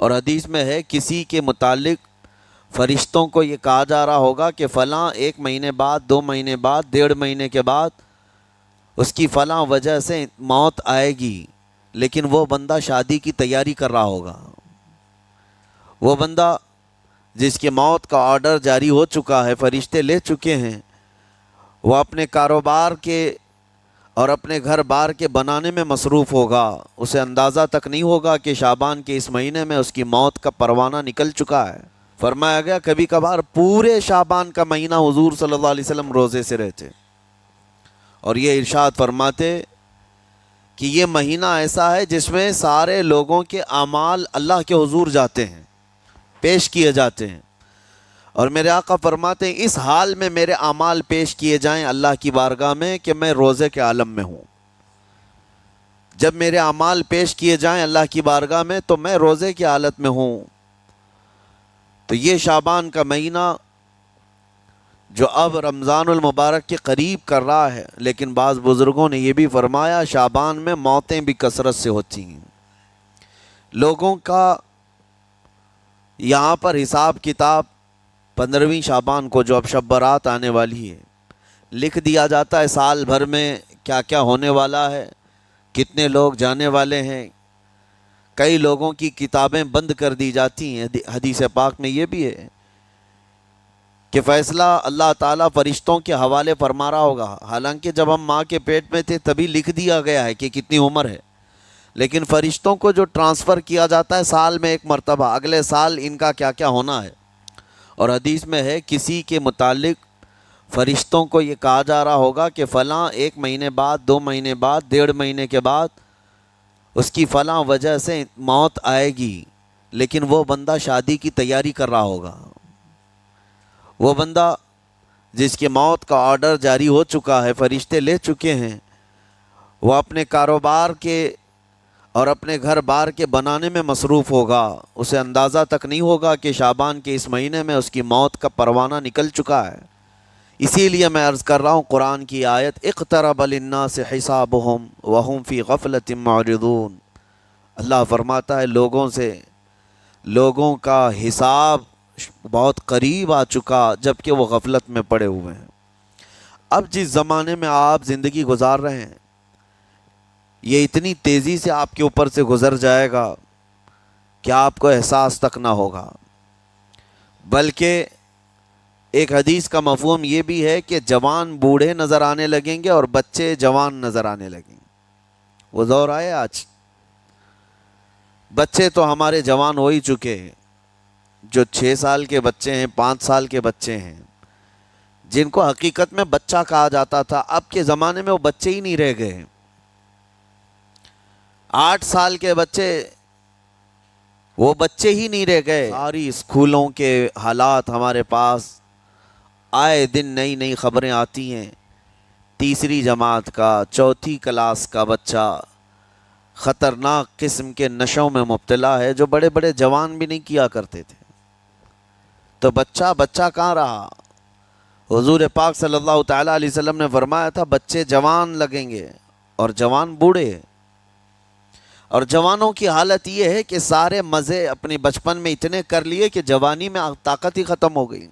اور حدیث میں ہے کسی کے متعلق فرشتوں کو یہ کہا جا رہا ہوگا کہ فلاں 1 مہینے بعد، 2 مہینے بعد، 1.5 مہینے کے بعد اس کی فلاں وجہ سے موت آئے گی، لیکن وہ بندہ شادی کی تیاری کر رہا ہوگا، وہ بندہ جس کی موت کا آرڈر جاری ہو چکا ہے، فرشتے لے چکے ہیں، وہ اپنے کاروبار کے اور اپنے گھر بار کے بنانے میں مصروف ہوگا، اسے اندازہ تک نہیں ہوگا کہ شعبان کے اس مہینے میں اس کی موت کا پروانہ نکل چکا ہے۔ فرمایا گیا کبھی کبھار پورے شعبان کا مہینہ حضور صلی اللہ علیہ وسلم روزے سے رہتے اور یہ ارشاد فرماتے کہ یہ مہینہ ایسا ہے جس میں سارے لوگوں کے اعمال اللہ کے حضور جاتے ہیں، پیش کیے جاتے ہیں، اور میرے آقا فرماتے ہیں اس حال میں میرے اعمال پیش کیے جائیں اللہ کی بارگاہ میں کہ میں روزے کے عالم میں ہوں۔ جب میرے اعمال پیش کیے جائیں اللہ کی بارگاہ میں تو میں روزے کی حالت میں ہوں۔ تو یہ شعبان کا مہینہ جو اب رمضان المبارک کے قریب کر رہا ہے، لیکن بعض بزرگوں نے یہ بھی فرمایا شعبان میں موتیں بھی کثرت سے ہوتی ہیں۔ لوگوں کا یہاں پر حساب کتاب 15ویں شعبان کو جو اب شب برات آنے والی ہے لکھ دیا جاتا ہے، سال بھر میں کیا کیا ہونے والا ہے، کتنے لوگ جانے والے ہیں۔ کئی لوگوں کی کتابیں بند کر دی جاتی ہیں۔ حدیث پاک میں یہ بھی ہے کہ فیصلہ اللہ تعالیٰ فرشتوں کے حوالے فرما رہا ہوگا، حالانکہ جب ہم ماں کے پیٹ میں تھے تبھی لکھ دیا گیا ہے کہ کتنی عمر ہے، لیکن فرشتوں کو جو ٹرانسفر کیا جاتا ہے سال میں 1 مرتبہ، اگلے سال ان کا کیا کیا ہونا ہے۔ اور حدیث میں ہے کسی کے متعلق فرشتوں کو یہ کہا جا رہا ہوگا کہ فلاں 1 مہینے بعد، 2 مہینے بعد، 1.5 مہینے کے بعد اس کی فلاں وجہ سے موت آئے گی، لیکن وہ بندہ شادی کی تیاری کر رہا ہوگا، وہ بندہ جس کی موت کا آرڈر جاری ہو چکا ہے، فرشتے لے چکے ہیں، وہ اپنے کاروبار کے اور اپنے گھر بار کے بنانے میں مصروف ہوگا، اسے اندازہ تک نہیں ہوگا کہ شعبان کے اس مہینے میں اس کی موت کا پروانہ نکل چکا ہے۔ اسی لیے میں عرض کر رہا ہوں قرآن کی آیت اقترب للناس حسابهم وهم فی غفلۃ معرضون، اللہ فرماتا ہے لوگوں کا حساب بہت قریب آ چکا جبکہ وہ غفلت میں پڑے ہوئے ہیں۔ اب جس زمانے میں آپ زندگی گزار رہے ہیں یہ اتنی تیزی سے آپ کے اوپر سے گزر جائے گا کہ آپ کو احساس تک نہ ہوگا، بلکہ ایک حدیث کا مفہوم یہ بھی ہے کہ جوان بوڑھے نظر آنے لگیں گے اور بچے جوان نظر آنے لگیں گے۔ وہ دور آئے آج، بچے تو ہمارے جوان ہو ہی چکے ہیں، جو 6 سال کے بچے ہیں، 5 سال کے بچے ہیں، جن کو حقیقت میں بچہ کہا جاتا تھا، اب کے زمانے میں وہ بچے ہی نہیں رہ گئے۔ 8 سال کے بچے وہ بچے ہی نہیں رہ گئے۔ ساری اسکولوں کے حالات ہمارے پاس آئے دن نئی نئی خبریں آتی ہیں، 3ری جماعت کا، 4تھی کلاس کا بچہ خطرناک قسم کے نشوں میں مبتلا ہے جو بڑے بڑے جوان بھی نہیں کیا کرتے تھے۔ تو بچہ کہاں رہا؟ حضور پاک صلی اللہ تعالیٰ علیہ وسلم نے فرمایا تھا بچے جوان لگیں گے اور جوان بوڑھے، اور جوانوں کی حالت یہ ہے کہ سارے مزے اپنے بچپن میں اتنے کر لیے کہ جوانی میں طاقت ہی ختم ہو گئی۔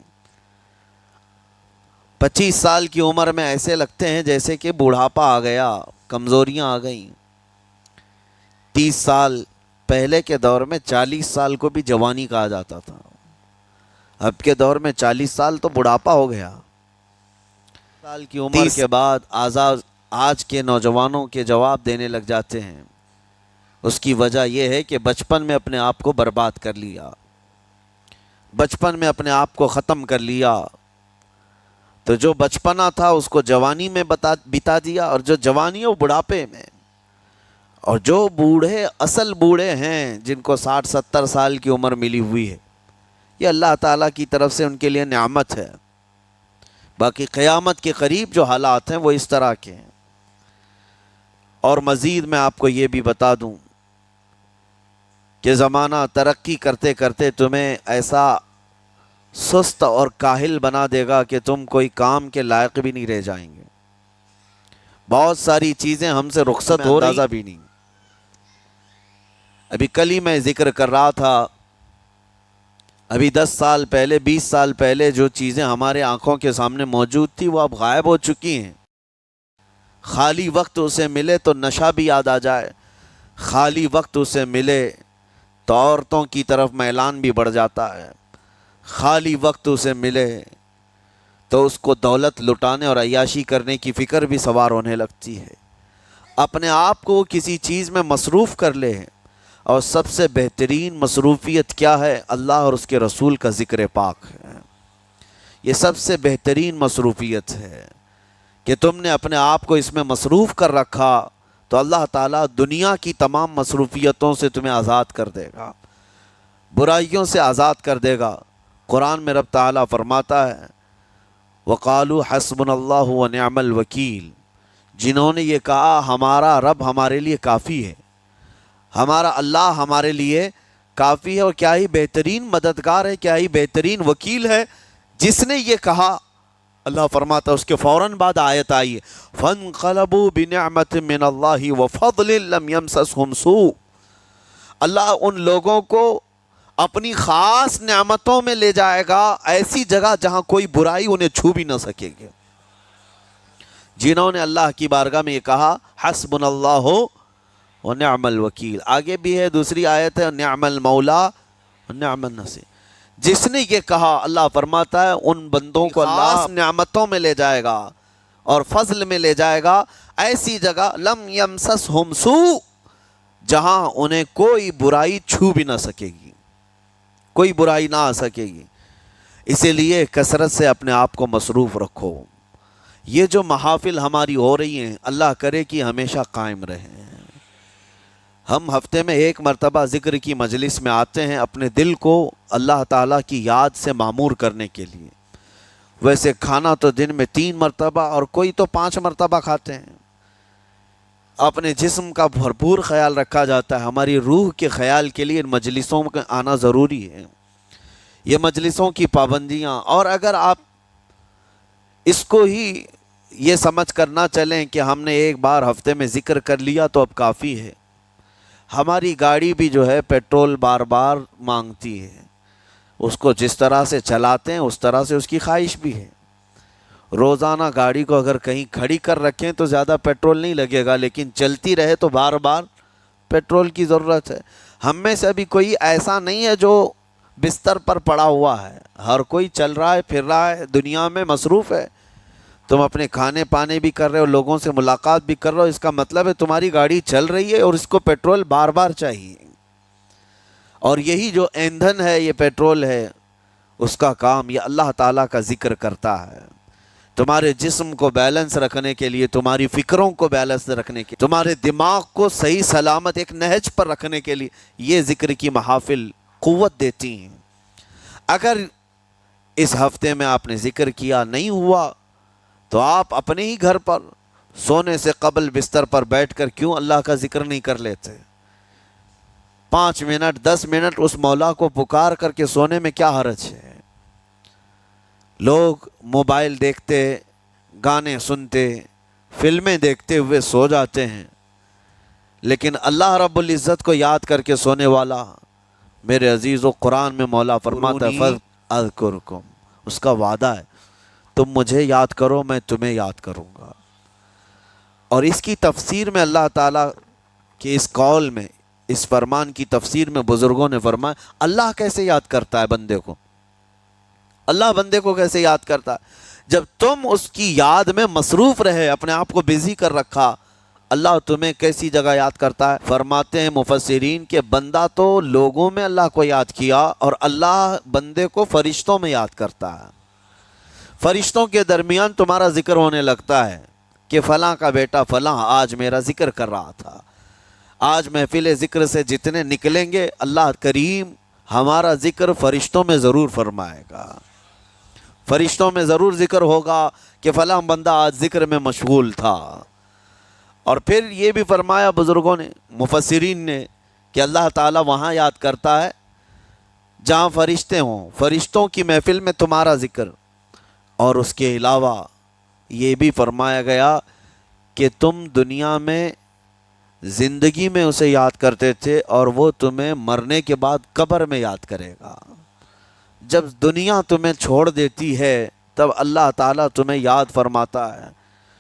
25 سال کی عمر میں ایسے لگتے ہیں جیسے کہ بوڑھاپا آ گیا، کمزوریاں آ گئیں۔ 30 سال پہلے کے دور میں 40 سال کو بھی جوانی کہا جاتا تھا، اب کے دور میں 40 سال تو بڑھاپا ہو گیا۔ سال کی عمر کے بعد آج کے نوجوانوں کے جواب دینے لگ جاتے ہیں، اس کی وجہ یہ ہے کہ بچپن میں اپنے آپ کو برباد کر لیا، بچپن میں اپنے آپ کو ختم کر لیا، تو جو بچپنا تھا اس کو جوانی میں بتا دیا، اور جو جوانی ہے وہ بڑھاپے میں، اور جو بوڑھے اصل بوڑھے ہیں جن کو 60-70 سال کی عمر ملی ہوئی ہے، یہ اللہ تعالیٰ کی طرف سے ان کے لیے نعمت ہے۔ باقی قیامت کے قریب جو حالات ہیں وہ اس طرح کے ہیں۔ اور مزید میں آپ کو یہ بھی بتا دوں کہ زمانہ ترقی کرتے کرتے تمہیں ایسا سست اور کاہل بنا دے گا کہ تم کوئی کام کے لائق بھی نہیں رہ جائیں گے۔ بہت ساری چیزیں ہم سے رخصت ہو رہی بھی نہیں۔ ابھی کل ہی میں ذکر کر رہا تھا ابھی 10 سال پہلے 20 سال پہلے جو چیزیں ہمارے آنکھوں کے سامنے موجود تھی وہ اب غائب ہو چکی ہیں۔ خالی وقت اسے ملے تو نشہ بھی یاد آ جائے، خالی وقت اسے ملے تو عورتوں کی طرف میلان بھی بڑھ جاتا ہے، خالی وقت اسے ملے تو اس کو دولت لٹانے اور عیاشی کرنے کی فکر بھی سوار ہونے لگتی ہے۔ اپنے آپ کو وہ کسی چیز میں مصروف کر لے، اور سب سے بہترین مصروفیت کیا ہے؟ اللہ اور اس کے رسول کا ذکر پاک ہے۔ یہ سب سے بہترین مصروفیت ہے کہ تم نے اپنے آپ کو اس میں مصروف کر رکھا تو اللہ تعالیٰ دنیا کی تمام مصروفیتوں سے تمہیں آزاد کر دے گا، برائیوں سے آزاد کر دے گا۔ قرآن میں رب تعالیٰ فرماتا ہے وَقَالُوا حَسْبُنَا اللَّهُ وَنِعْمَ الْوَكِيلُ، جنہوں نے یہ کہا ہمارا رب ہمارے لیے کافی ہے، ہمارا اللہ ہمارے لیے کافی ہے، اور کیا ہی بہترین مددگار ہے، کیا ہی بہترین وکیل ہے جس نے یہ کہا۔ اللہ فرماتا ہے اس کے فوراً بعد آیت آئی ہے فَانْقَلَبُوا بِنِعْمَةٍ مِّنَ اللَّهِ وَفَضْلٍ لَمْ يَمْسَسْهُمْ سُوءٌ، اللہ ان لوگوں کو اپنی خاص نعمتوں میں لے جائے گا، ایسی جگہ جہاں کوئی برائی انہیں چھو بھی نہ سکے گے۔ جنہوں نے اللہ کی بارگاہ میں یہ کہا حسبنا اللہ ونعم الوکیل، آگے بھی ہے دوسری آیت ہے نعم المولا ونعم النصیر، جس نے یہ کہا اللہ فرماتا ہے ان بندوں کو اللہ نعمتوں میں لے جائے گا اور فضل میں لے جائے گا، ایسی جگہ لم یمسسہم سوء، جہاں انہیں کوئی برائی چھو بھی نہ سکے گی، کوئی برائی نہ آ سکے گی۔ اسی لیے کثرت سے اپنے آپ کو مصروف رکھو۔ یہ جو محافل ہماری ہو رہی ہیں اللہ کرے کہ ہمیشہ قائم رہیں۔ ہم ہفتے میں ایک مرتبہ ذکر کی مجلس میں آتے ہیں اپنے دل کو اللہ تعالیٰ کی یاد سے معمور کرنے کے لیے، ویسے کھانا تو دن میں 3 مرتبہ اور کوئی تو 5 مرتبہ کھاتے ہیں۔ اپنے جسم کا بھرپور خیال رکھا جاتا ہے، ہماری روح کے خیال کے لیے ان مجلسوں میں آنا ضروری ہے، یہ مجلسوں کی پابندیاں۔ اور اگر آپ اس کو ہی یہ سمجھ کر نہ چلیں کہ ہم نے ایک بار ہفتے میں ذکر کر لیا تو اب کافی ہے، ہماری گاڑی بھی جو ہے پیٹرول بار بار مانگتی ہے، اس کو جس طرح سے چلاتے ہیں اس طرح سے اس کی خواہش بھی ہے۔ روزانہ گاڑی کو اگر کہیں کھڑی کر رکھیں تو زیادہ پیٹرول نہیں لگے گا، لیکن چلتی رہے تو بار بار پیٹرول کی ضرورت ہے۔ ہم میں سے ابھی کوئی ایسا نہیں ہے جو بستر پر پڑا ہوا ہے، ہر کوئی چل رہا ہے، پھر رہا ہے، دنیا میں مصروف ہے۔ تم اپنے کھانے پانے بھی کر رہے ہو، لوگوں سے ملاقات بھی کر رہے ہو، اس کا مطلب ہے تمہاری گاڑی چل رہی ہے اور اس کو پیٹرول بار بار چاہیے۔ اور یہی جو ایندھن ہے یہ پیٹرول ہے، اس کا کام یہ اللہ تعالیٰ کا ذکر کرتا ہے، تمہارے جسم کو بیلنس رکھنے کے لیے، تمہاری فکروں کو بیلنس رکھنے کے لیے، تمہارے دماغ کو صحیح سلامت ایک نہج پر رکھنے کے لیے یہ ذکر کی محافل قوت دیتی ہیں۔ اگر اس ہفتے میں آپ نے ذکر کیا نہیں ہوا تو آپ اپنے ہی گھر پر سونے سے قبل بستر پر بیٹھ کر کیوں اللہ کا ذکر نہیں کر لیتے؟ 5 منٹ 10 منٹ اس مولا کو پکار کر کے سونے میں کیا حرج ہے؟ لوگ موبائل دیکھتے، گانے سنتے، فلمیں دیکھتے ہوئے سو جاتے ہیں، لیکن اللہ رب العزت کو یاد کر کے سونے والا، میرے عزیزو قرآن میں مولا فرماتا ہے فَأَذْكُرْكُمْ، اس کا وعدہ ہے تم مجھے یاد کرو میں تمہیں یاد کروں گا۔ اور اس کی تفسیر میں اللہ تعالیٰ کے اس قول میں، اس فرمان کی تفسیر میں بزرگوں نے فرمایا اللہ کیسے یاد کرتا ہے بندے کو؟ اللہ بندے کو کیسے یاد کرتا ہے؟ جب تم اس کی یاد میں مصروف رہے، اپنے آپ کو بزی کر رکھا، اللہ تمہیں کیسی جگہ یاد کرتا ہے؟ فرماتے ہیں مفسرین کہ بندہ تو لوگوں میں اللہ کو یاد کیا، اور اللہ بندے کو فرشتوں میں یاد کرتا ہے۔ فرشتوں کے درمیان تمہارا ذکر ہونے لگتا ہے کہ فلاں کا بیٹا فلاں آج میرا ذکر کر رہا تھا۔ آج محفل ذکر سے جتنے نکلیں گے اللہ کریم ہمارا ذکر فرشتوں میں ضرور فرمائے گا، فرشتوں میں ضرور ذکر ہوگا کہ فلاں بندہ آج ذکر میں مشغول تھا۔ اور پھر یہ بھی فرمایا بزرگوں نے، مفسرین نے، کہ اللہ تعالیٰ وہاں یاد کرتا ہے جہاں فرشتے ہوں، فرشتوں کی محفل میں تمہارا ذکر۔ اور اس کے علاوہ یہ بھی فرمایا گیا کہ تم دنیا میں زندگی میں اسے یاد کرتے تھے اور وہ تمہیں مرنے کے بعد قبر میں یاد کرے گا۔ جب دنیا تمہیں چھوڑ دیتی ہے تب اللہ تعالیٰ تمہیں یاد فرماتا ہے.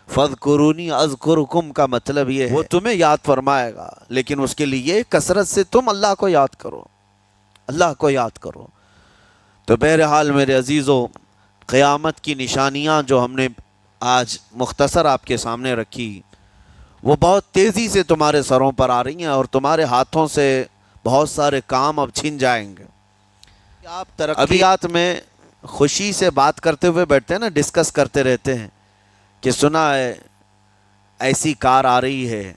فَاذْكُرُونِي أَذْكُرْكُمْ کا مطلب یہ ہے وہ تمہیں یاد فرمائے گا، لیکن اس کے لیے کثرت سے تم اللہ کو یاد کرو، اللہ کو یاد کرو. تو بہرحال میرے عزیزو، قیامت کی نشانیاں جو ہم نے آج مختصر آپ کے سامنے رکھی، وہ بہت تیزی سے تمہارے سروں پر آ رہی ہیں اور تمہارے ہاتھوں سے بہت سارے کام اب چھن جائیں گے. آپ ترقیات میں خوشی سے بات کرتے ہوئے بیٹھتے ہیں نا، ڈسکس کرتے رہتے ہیں کہ سنا ہے ایسی کار آ رہی ہے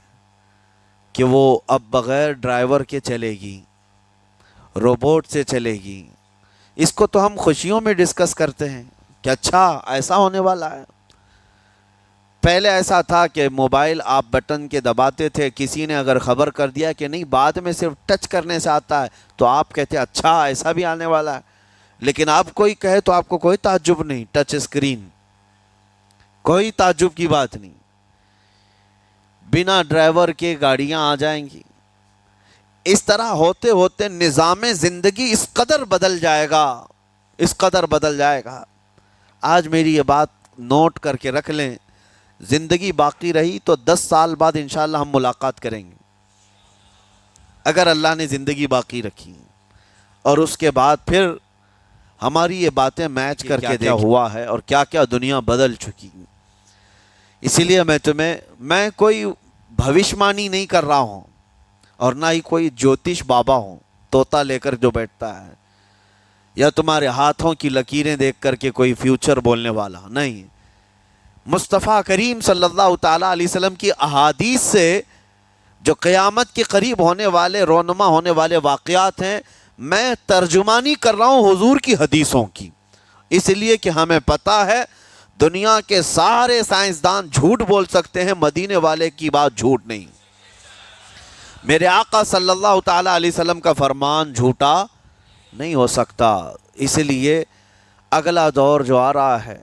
کہ وہ اب بغیر ڈرائیور کے چلے گی، روبوٹ سے چلے گی. اس کو تو ہم خوشیوں میں ڈسکس کرتے ہیں کہ اچھا ایسا ہونے والا ہے. پہلے ایسا تھا کہ موبائل آپ بٹن کے دباتے تھے، کسی نے اگر خبر کر دیا کہ نہیں بعد میں صرف ٹچ کرنے سے آتا ہے تو آپ کہتے اچھا ایسا بھی آنے والا ہے. لیکن آپ کوئی کہے تو آپ کو کوئی تعجب نہیں، ٹچ اسکرین، کوئی تعجب کی بات نہیں. بنا ڈرائیور کے گاڑیاں آ جائیں گی. اس طرح ہوتے ہوتے نظام زندگی اس قدر بدل جائے گا، اس قدر بدل جائے گا. آج میری یہ بات نوٹ کر کے رکھ لیں، زندگی باقی رہی تو 10 سال بعد انشاءاللہ ہم ملاقات کریں گے اگر اللہ نے زندگی باقی رکھی، اور اس کے بعد پھر ہماری یہ باتیں میچ کر کے کیا ہوا ہے اور کیا کیا دنیا بدل چکی. اسی لیے میں کوئی بھوشمانی نہیں کر رہا ہوں اور نہ ہی کوئی جوتش بابا ہوں طوطا لے کر جو بیٹھتا ہے، یا تمہارے ہاتھوں کی لکیریں دیکھ کر کے کوئی فیوچر بولنے والا نہیں. مصطفیٰ کریم صلی اللہ تعالیٰ علیہ وسلم کی احادیث سے جو قیامت کے قریب ہونے والے رونما ہونے والے واقعات ہیں، میں ترجمانی کر رہا ہوں حضور کی حدیثوں کی، اس لیے کہ ہمیں پتہ ہے دنیا کے سارے سائنسدان جھوٹ بول سکتے ہیں، مدینے والے کی بات جھوٹ نہیں. میرے آقا صلی اللہ تعالیٰ علیہ وسلم کا فرمان جھوٹا نہیں ہو سکتا. اس لیے اگلا دور جو آ رہا ہے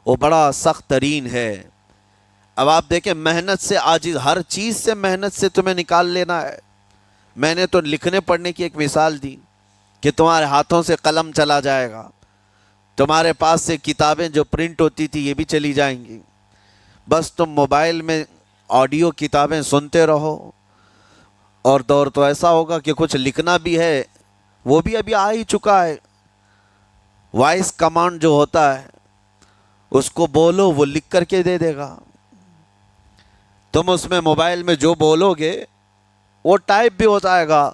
وہ بڑا سخت ترین ہے. اب آپ دیکھیں، محنت سے عاجز، ہر چیز سے محنت سے تمہیں نکال لینا ہے. میں نے تو لکھنے پڑھنے کی ایک مثال دی کہ تمہارے ہاتھوں سے قلم چلا جائے گا، تمہارے پاس سے کتابیں جو پرنٹ ہوتی تھی یہ بھی چلی جائیں گی. بس تم موبائل میں آڈیو کتابیں سنتے رہو. اور دور تو ایسا ہوگا کہ کچھ لکھنا بھی ہے وہ بھی ابھی آ ہی چکا ہے. وائس کمانڈ جو ہوتا ہے اس کو بولو، وہ لکھ کر کے دے دے گا. تم اس میں موبائل میں جو بولو گے وہ ٹائپ بھی ہو جائے گا.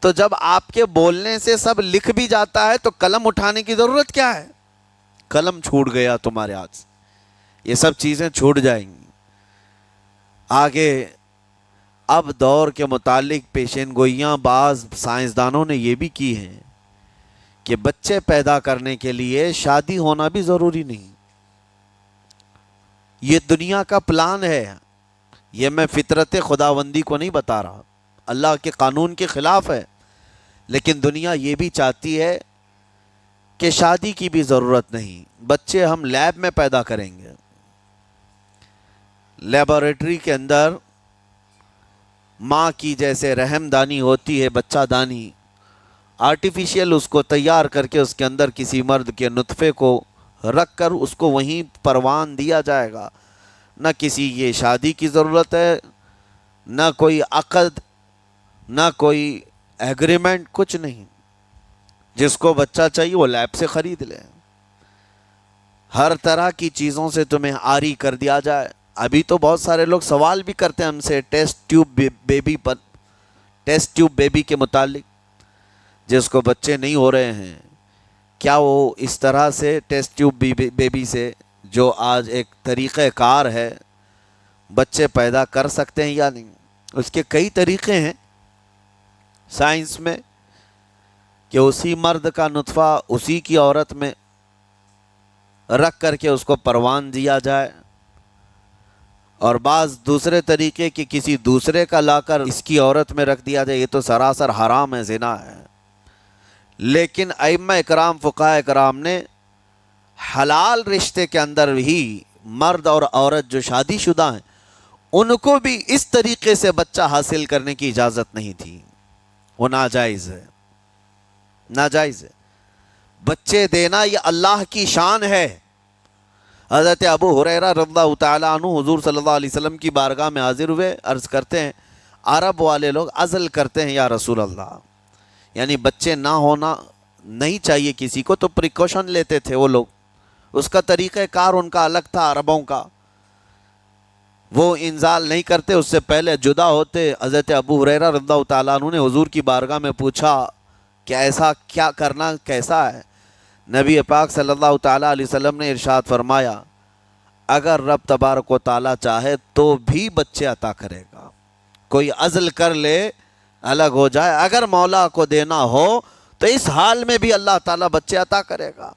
تو جب آپ کے بولنے سے سب لکھ بھی جاتا ہے تو قلم اٹھانے کی ضرورت کیا ہے؟ قلم چھوٹ گیا تمہارے ہاتھ سے، یہ سب چیزیں چھوٹ جائیں گی. آگے اب دور کے متعلق پیشین گوئیاں بعض سائنسدانوں نے یہ بھی کی ہیں کہ بچے پیدا کرنے کے لیے شادی ہونا بھی ضروری نہیں. یہ دنیا کا پلان ہے، یہ میں فطرت خداوندی کو نہیں بتا رہا، اللہ کے قانون کے خلاف ہے. لیکن دنیا یہ بھی چاہتی ہے کہ شادی کی بھی ضرورت نہیں، بچے ہم لیب میں پیدا کریں گے. لیبارٹری کے اندر ماں کی جیسے رحم دانی ہوتی ہے، بچہ دانی، آرٹیفیشیل اس کو تیار کر کے اس کے اندر کسی مرد کے نطفے کو رکھ کر اس کو وہیں پروان دیا جائے گا. نہ کسی یہ شادی کی ضرورت ہے، نہ کوئی عقد، نہ کوئی ایگریمنٹ، کچھ نہیں. جس کو بچہ چاہیے وہ لیب سے خرید لے. ہر طرح کی چیزوں سے تمہیں آری کر دیا جائے. ابھی تو بہت سارے لوگ سوال بھی کرتے ہیں ہم سے ٹیسٹ ٹیوب بیبی کے متعلق. جس کو بچے نہیں ہو رہے ہیں، کیا وہ اس طرح سے ٹیسٹ ٹیوب بیبی سے جو آج ایک طریقہ کار ہے بچے پیدا کر سکتے ہیں یا نہیں؟ اس کے کئی طریقے ہیں سائنس میں کہ اسی مرد کا نطفہ اسی کی عورت میں رکھ کر کے اس کو پروان دیا جائے، اور بعض دوسرے طریقے کہ کسی دوسرے کا لا کر اس کی عورت میں رکھ دیا جائے. یہ تو سراسر حرام ہے، زنا ہے. لیکن ائمہ اکرام، فقہاء اکرام نے حلال رشتے کے اندر ہی مرد اور عورت جو شادی شدہ ہیں ان کو بھی اس طریقے سے بچہ حاصل کرنے کی اجازت نہیں تھی. وہ ناجائز ہے، ناجائز ہے. بچے دینا یہ اللہ کی شان ہے۔ حضرت ابو ہریرہ رضی اللہ تعالیٰ عنہ حضور صلی اللہ علیہ وسلم کی بارگاہ میں حاضر ہوئے، عرض کرتے ہیں عرب والے لوگ عزل کرتے ہیں یا رسول اللہ، یعنی بچے نہ ہونا نہیں چاہیے کسی کو، تو پریکاشن لیتے تھے وہ لوگ، اس کا طریقہ کار ان کا الگ تھا عربوں کا، وہ انزال نہیں کرتے، اس سے پہلے جدا ہوتے۔ حضرت ابو ہریرہ رضی اللہ تعالیٰ عنہ نے حضور کی بارگاہ میں پوچھا کہ ایسا کیا کرنا کیسا ہے؟ نبی پاک صلی اللہ تعالیٰ علیہ وسلم نے ارشاد فرمایا اگر رب تبارک و تعالیٰ چاہے تو بھی بچے عطا کرے گا، کوئی عزل کر لے الگ ہو جائے، اگر مولا کو دینا ہو تو اس حال میں بھی اللہ تعالیٰ بچے عطا کرے گا۔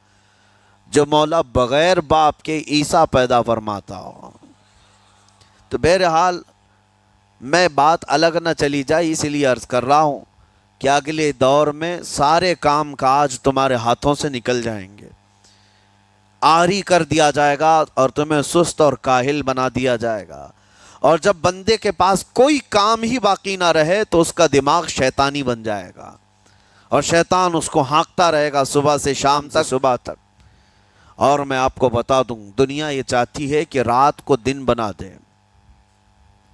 جو مولا بغیر باپ کے عیسیٰ پیدا فرماتا ہو۔ تو بہرحال میں بات الگ نہ چلی جائے اس لیے عرض کر رہا ہوں کہ اگلے دور میں سارے کام کاج تمہارے ہاتھوں سے نکل جائیں گے، عاری کر دیا جائے گا اور تمہیں سست اور کاہل بنا دیا جائے گا، اور جب بندے کے پاس کوئی کام ہی باقی نہ رہے تو اس کا دماغ شیطانی بن جائے گا، اور شیطان اس کو ہانکتا رہے گا صبح سے شام تک صبح تک۔ اور میں آپ کو بتا دوں دنیا یہ چاہتی ہے کہ رات کو دن بنا دے،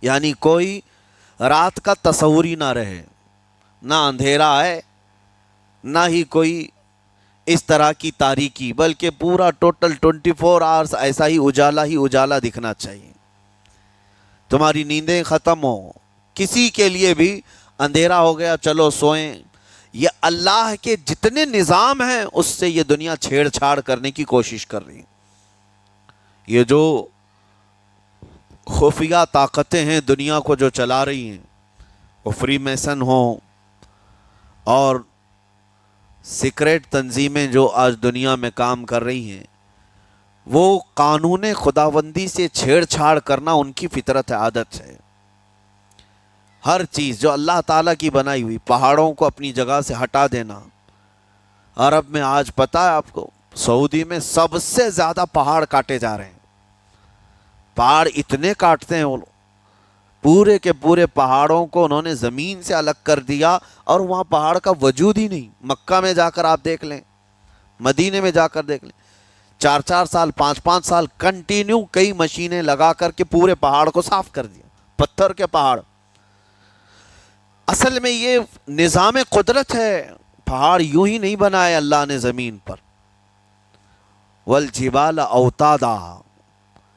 یعنی کوئی رات کا تصور ہی نہ رہے، نہ اندھیرا ہے نہ ہی کوئی اس طرح کی تاریکی، بلکہ پورا ٹوٹل 24 آورز ایسا ہی اجالا دکھنا چاہیے، تمہاری نیندیں ختم ہو، کسی کے لیے بھی اندھیرا ہو گیا چلو سوئیں۔ یہ اللہ کے جتنے نظام ہیں اس سے یہ دنیا چھیڑ چھاڑ کرنے کی کوشش کر رہی ہے۔ یہ جو خفیہ طاقتیں ہیں دنیا کو جو چلا رہی ہیں، وہ فری میسن ہوں اور سیکریٹ تنظیمیں جو آج دنیا میں کام کر رہی ہیں، وہ قانون خداوندی سے چھیڑ چھاڑ کرنا ان کی فطرت ہے، عادت ہے۔ ہر چیز جو اللہ تعالیٰ کی بنائی ہوئی، پہاڑوں کو اپنی جگہ سے ہٹا دینا۔ عرب میں آج پتہ ہے آپ کو، سعودی میں سب سے زیادہ پہاڑ کاٹے جا رہے ہیں، پہاڑ اتنے کاٹتے ہیں وہ لوگ، پورے کے پورے پہاڑوں کو انہوں نے زمین سے الگ کر دیا، اور وہاں پہاڑ کا وجود ہی نہیں۔ مکہ میں جا کر آپ دیکھ لیں، مدینے میں جا کر دیکھ لیں، 4 سال 5 سال کنٹینیو کئی مشینیں لگا کر کے پورے پہاڑ کو صاف کر دیا، پتھر کے پہاڑ۔ اصل میں یہ نظام قدرت ہے، پہاڑ یوں ہی نہیں بنائے اللہ نے زمین پر۔ والجبال اوتادا،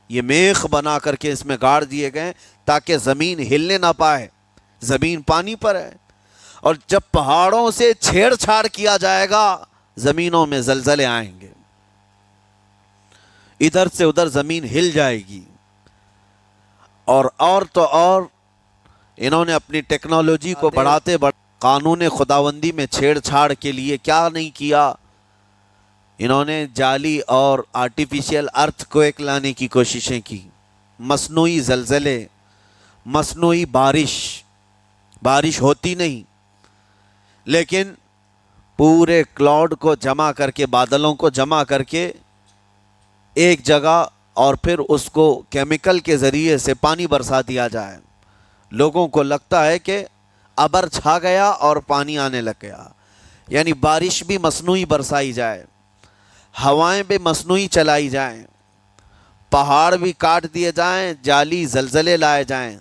یہ میخ بنا کر کے اس میں گاڑ دیے گئے تاکہ زمین ہلنے نہ پائے، زمین پانی پر ہے، اور جب پہاڑوں سے چھیڑ چھاڑ کیا جائے گا زمینوں میں زلزلے آئیں گے، ادھر سے ادھر زمین ہل جائے گی۔ اور تو اور انہوں نے اپنی ٹیکنالوجی کو بڑھاتے قانون خداوندی میں چھیڑ چھاڑ کے لیے کیا نہیں کیا، انہوں نے جعلی اور آرٹیفیشل ارتھ کویک لانے کی کوششیں کی، مصنوعی زلزلے، مصنوعی بارش ہوتی نہیں، لیکن پورے کلاؤڈ کو جمع کر کے، بادلوں کو جمع کر کے ایک جگہ، اور پھر اس کو کیمیکل کے ذریعے سے پانی برسا دیا جائے۔ لوگوں کو لگتا ہے کہ ابر چھا گیا اور پانی آنے لگ گیا، یعنی بارش بھی مصنوعی برسائی جائے، ہوائیں بھی مصنوعی چلائی جائیں، پہاڑ بھی کاٹ دیے جائیں، جعلی زلزلے لائے جائیں۔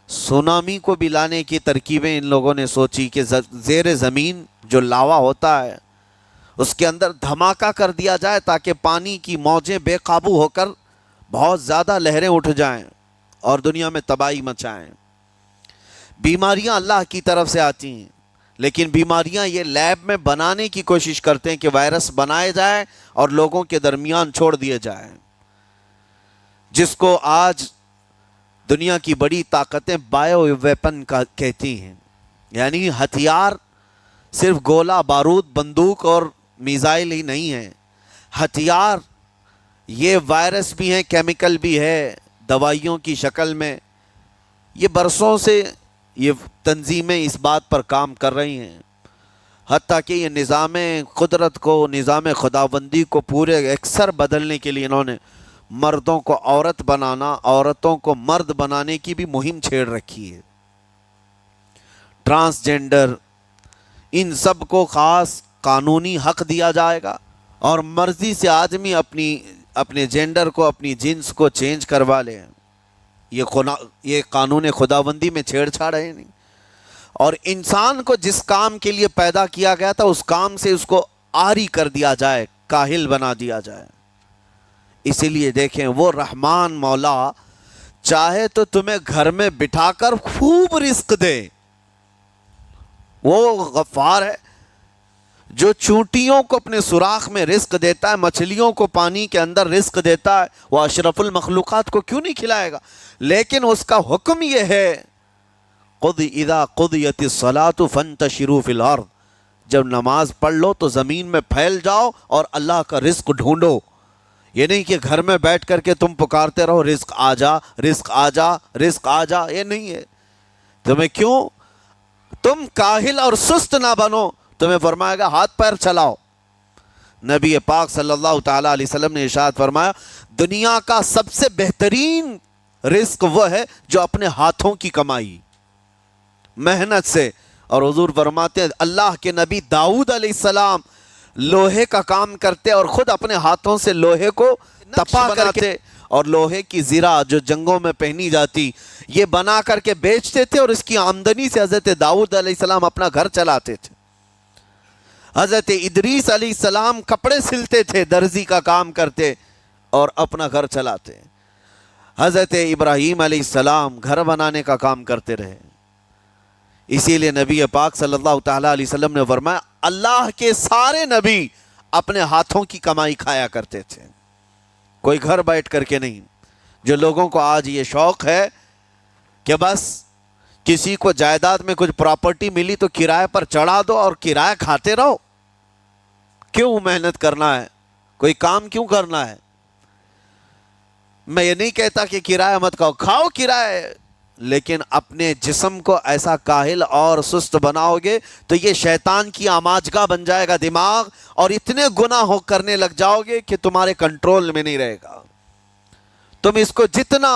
سونامی کو بھی لانے کی ترکیبیں ان لوگوں نے سوچی کہ زیر زمین جو لاوا ہوتا ہے اس کے اندر دھماکہ کر دیا جائے تاکہ پانی کی موجیں بے قابو ہو کر بہت زیادہ لہریں اٹھ جائیں اور دنیا میں تباہی مچائیں۔ بیماریاں اللہ کی طرف سے آتی ہیں، لیکن بیماریاں یہ لیب میں بنانے کی کوشش کرتے ہیں کہ وائرس بنائے جائیں اور لوگوں کے درمیان چھوڑ دیے جائیں، جس کو آج دنیا کی بڑی طاقتیں بایو ویپن کا کہتی ہیں، یعنی ہتھیار صرف گولہ بارود بندوق اور میزائل ہی نہیں ہیں، ہتھیار یہ وائرس بھی ہیں، کیمیکل بھی ہے، دوائیوں کی شکل میں۔ یہ برسوں سے یہ تنظیمیں اس بات پر کام کر رہی ہیں، حتیٰ کہ یہ نظام قدرت کو، نظام خداوندی کو پورے اکثر بدلنے کے لیے انہوں نے مردوں کو عورت بنانا، عورتوں کو مرد بنانے کی بھی مہم چھیڑ رکھی ہے۔ ٹرانسجینڈر، ان سب کو خاص قانونی حق دیا جائے گا، اور مرضی سے آدمی اپنے جینڈر کو، اپنی جنس کو چینج کروا لے، یہ قانون خداوندی میں چھیڑ چھاڑ ہے نہیں۔ اور انسان کو جس کام کے لیے پیدا کیا گیا تھا اس کام سے اس کو عاری کر دیا جائے، کاہل بنا دیا جائے۔ اسی لیے دیکھیں وہ رحمان مولا چاہے تو تمہیں گھر میں بٹھا کر خوب رزق دے، وہ غفار ہے جو چونٹیوں کو اپنے سوراخ میں رزق دیتا ہے، مچھلیوں کو پانی کے اندر رزق دیتا ہے، وہ اشرف المخلوقات کو کیوں نہیں کھلائے گا؟ لیکن اس کا حکم یہ ہے اذا قضیت الصلاۃ فانتشروا فی الارض، جب نماز پڑھ لو تو زمین میں پھیل جاؤ اور اللہ کا رزق ڈھونڈو۔ یہ نہیں کہ گھر میں بیٹھ کر کے تم پکارتے رہو رزق آ جا، رزق آ جا، رزق آ جا، یہ نہیں ہے۔ تمہیں کیوں؟ تم کاہل اور سست نہ بنو، تمہیں فرمائے گا ہاتھ پیر چلاؤ۔ نبی پاک صلی اللہ تعالیٰ علیہ وسلم نے ارشاد فرمایا دنیا کا سب سے بہترین رزق وہ ہے جو اپنے ہاتھوں کی کمائی، محنت سے۔ اور حضور فرماتے ہیں اللہ کے نبی داؤد علیہ السلام لوہے کا کام کرتے اور خود اپنے ہاتھوں سے لوہے کو تپا کرتے، اور لوہے کی زرہ جو جنگوں میں پہنی جاتی یہ بنا کر کے بیچتے تھے، اور اس کی آمدنی سے حضرت داؤد علیہ السلام اپنا گھر چلاتے تھے۔ حضرت ادریس علیہ السلام کپڑے سلتے تھے، درزی کا کام کرتے اور اپنا گھر چلاتے۔ حضرت ابراہیم علیہ السلام گھر بنانے کا کام کرتے رہے۔ اسی لیے نبی پاک صلی اللہ تعالیٰ علیہ وسلم نے فرمایا اللہ کے سارے نبی اپنے ہاتھوں کی کمائی کھایا کرتے تھے، کوئی گھر بیٹھ کر کے نہیں۔ جو لوگوں کو آج یہ شوق ہے کہ بس کسی کو جائیداد میں کچھ پراپرٹی ملی تو کرائے پر چڑھا دو اور کرایہ کھاتے رہو، کیوں محنت کرنا ہے؟ کوئی کام کیوں کرنا ہے؟ میں یہ نہیں کہتا کہ کرایہ مت کھاؤ، کھاؤ کرایہ، لیکن اپنے جسم کو ایسا کاہل اور سست بناؤ گے تو یہ شیطان کی آماجگاہ بن جائے گا دماغ، اور اتنے گناہ کرنے لگ جاؤ گے کہ تمہارے کنٹرول میں نہیں رہے گا۔ تم اس کو جتنا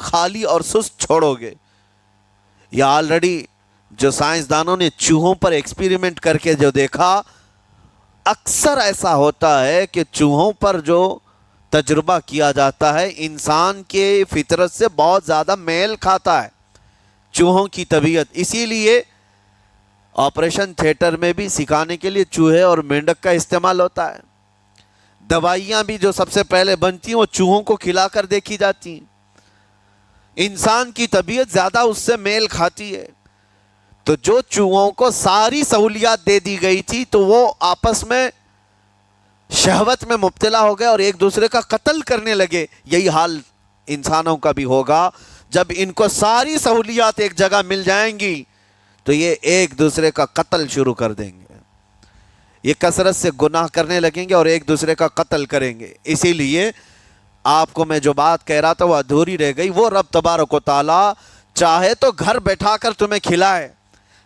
خالی اور سست چھوڑو گے، یا آلریڈی جو سائنسدانوں نے چوہوں پر ایکسپیریمنٹ کر کے جو دیکھا، اکثر ایسا ہوتا ہے کہ چوہوں پر جو تجربہ کیا جاتا ہے انسان کے فطرت سے بہت زیادہ میل کھاتا ہے چوہوں کی طبیعت۔ اسی لیے آپریشن تھیٹر میں بھی سکھانے کے لیے چوہے اور مینڈک کا استعمال ہوتا ہے۔ دوائیاں بھی جو سب سے پہلے بنتی ہیں وہ چوہوں کو کھلا کر دیکھی جاتی ہیں۔ انسان کی طبیعت زیادہ اس سے میل کھاتی ہے۔ تو جو چوہوں کو ساری سہولیات دے دی گئی تھی تو وہ آپس میں شہوت میں مبتلا ہو گئے اور ایک دوسرے کا قتل کرنے لگے۔ یہی حال انسانوں کا بھی ہوگا، جب ان کو ساری سہولیات ایک جگہ مل جائیں گی تو یہ ایک دوسرے کا قتل شروع کر دیں گے، یہ کثرت سے گناہ کرنے لگیں گے اور ایک دوسرے کا قتل کریں گے۔ اسی لیے آپ کو میں جو بات کہہ رہا تھا وہ ادھوری رہ گئی۔ وہ رب تبارک و تعالی چاہے تو گھر بیٹھا کر تمہیں کھلائے،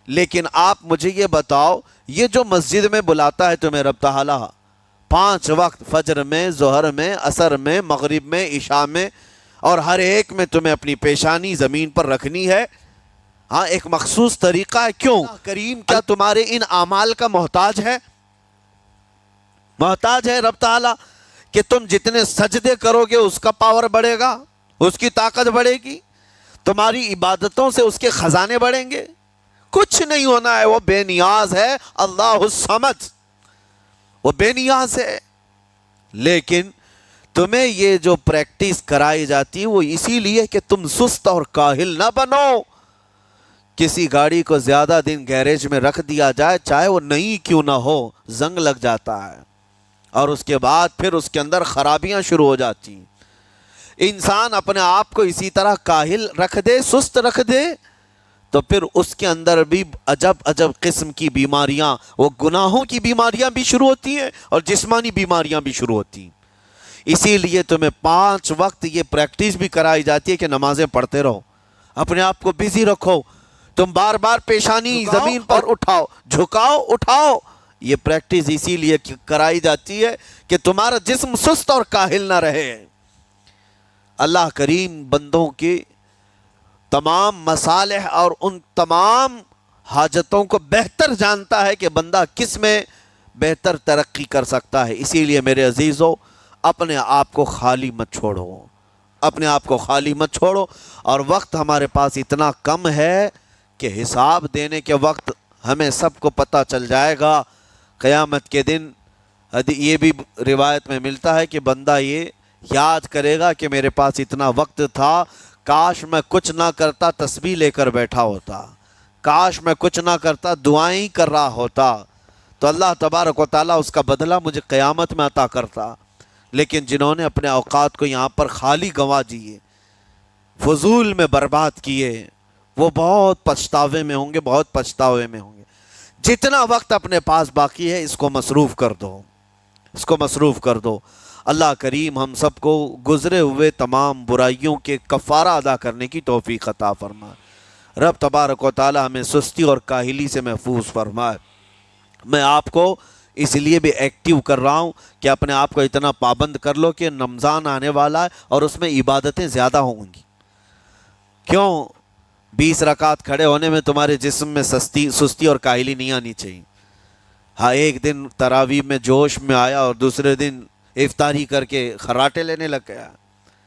لیکن آپ مجھے یہ بتاؤ، یہ جو مسجد میں بلاتا ہے تمہیں رب تعالی 5 وقت، فجر میں، ظہر میں، عصر میں، مغرب میں، عشاء میں، اور ہر ایک میں تمہیں اپنی پیشانی زمین پر رکھنی ہے، ہاں ایک مخصوص طریقہ ہے۔ کیوں؟ کریم کیا تمہارے ان اعمال کا محتاج ہے؟ محتاج ہے رب تعالی کہ تم جتنے سجدے کرو گے اس کا پاور بڑھے گا، اس کی طاقت بڑھے گی، تمہاری عبادتوں سے اس کے خزانے بڑھیں گے؟ کچھ نہیں ہونا ہے، وہ بے نیاز ہے، اللہ الصمد، وہ بے نیاز ہے۔ لیکن تمہیں یہ جو پریکٹس کرائی جاتی ہے وہ اسی لیے کہ تم سست اور کاہل نہ بنو۔ کسی گاڑی کو زیادہ دن گیریج میں رکھ دیا جائے، چاہے وہ نئی کیوں نہ ہو، زنگ لگ جاتا ہے اور اس کے بعد پھر اس کے اندر خرابیاں شروع ہو جاتی ہیں۔ انسان اپنے آپ کو اسی طرح کاہل رکھ دے، سست رکھ دے، تو پھر اس کے اندر بھی عجب عجب قسم کی بیماریاں، وہ گناہوں کی بیماریاں بھی شروع ہوتی ہیں اور جسمانی بیماریاں بھی شروع ہوتی ہیں۔ اسی لیے تمہیں 5 وقت یہ پریکٹس بھی کرائی جاتی ہے کہ نمازیں پڑھتے رہو، اپنے آپ کو بزی رکھو، تم بار بار پیشانی زمین پر اٹھاؤ، جھکاؤ، اٹھاؤ۔ یہ پریکٹس اسی لیے کرائی جاتی ہے کہ تمہارا جسم سست اور کاہل نہ رہے۔ اللہ کریم بندوں کے تمام مصالح اور ان تمام حاجتوں کو بہتر جانتا ہے کہ بندہ کس میں بہتر ترقی کر سکتا ہے۔ اسی لیے میرے عزیزو، اپنے آپ کو خالی مت چھوڑو، اپنے آپ کو خالی مت چھوڑو۔ اور وقت ہمارے پاس اتنا کم ہے کہ حساب دینے کے وقت ہمیں سب کو پتہ چل جائے گا قیامت کے دن۔ یہ بھی روایت میں ملتا ہے کہ بندہ یہ یاد کرے گا کہ میرے پاس اتنا وقت تھا، کاش میں کچھ نہ کرتا تسبیح لے کر بیٹھا ہوتا، کاش میں کچھ نہ کرتا دعائیں کر رہا ہوتا، تو اللہ تبارک و تعالیٰ اس کا بدلہ مجھے قیامت میں عطا کرتا۔ لیکن جنہوں نے اپنے اوقات کو یہاں پر خالی گنوا دیے، فضول میں برباد کیے، وہ بہت پچھتاوے میں ہوں گے، بہت پچھتاوے میں ہوں گے۔ جتنا وقت اپنے پاس باقی ہے اس کو مصروف کر دو، اس کو مصروف کر دو۔ اللہ کریم ہم سب کو گزرے ہوئے تمام برائیوں کے کفارہ ادا کرنے کی توفیق عطا فرمائے۔ رب تبارک و تعالی ہمیں سستی اور کاہلی سے محفوظ فرمائے۔ میں آپ کو اس لیے بھی ایکٹیو کر رہا ہوں کہ اپنے آپ کو اتنا پابند کر لو کہ رمضان آنے والا ہے اور اس میں عبادتیں زیادہ ہوں گی۔ کیوں؟ 20 رکعت کھڑے ہونے میں تمہارے جسم میں سستی اور کاہلی نہیں آنی چاہیے۔ ہاں، ایک دن تراویح میں جوش میں آیا اور دوسرے دن افطاری کر کے خراٹے لینے لگ گیا،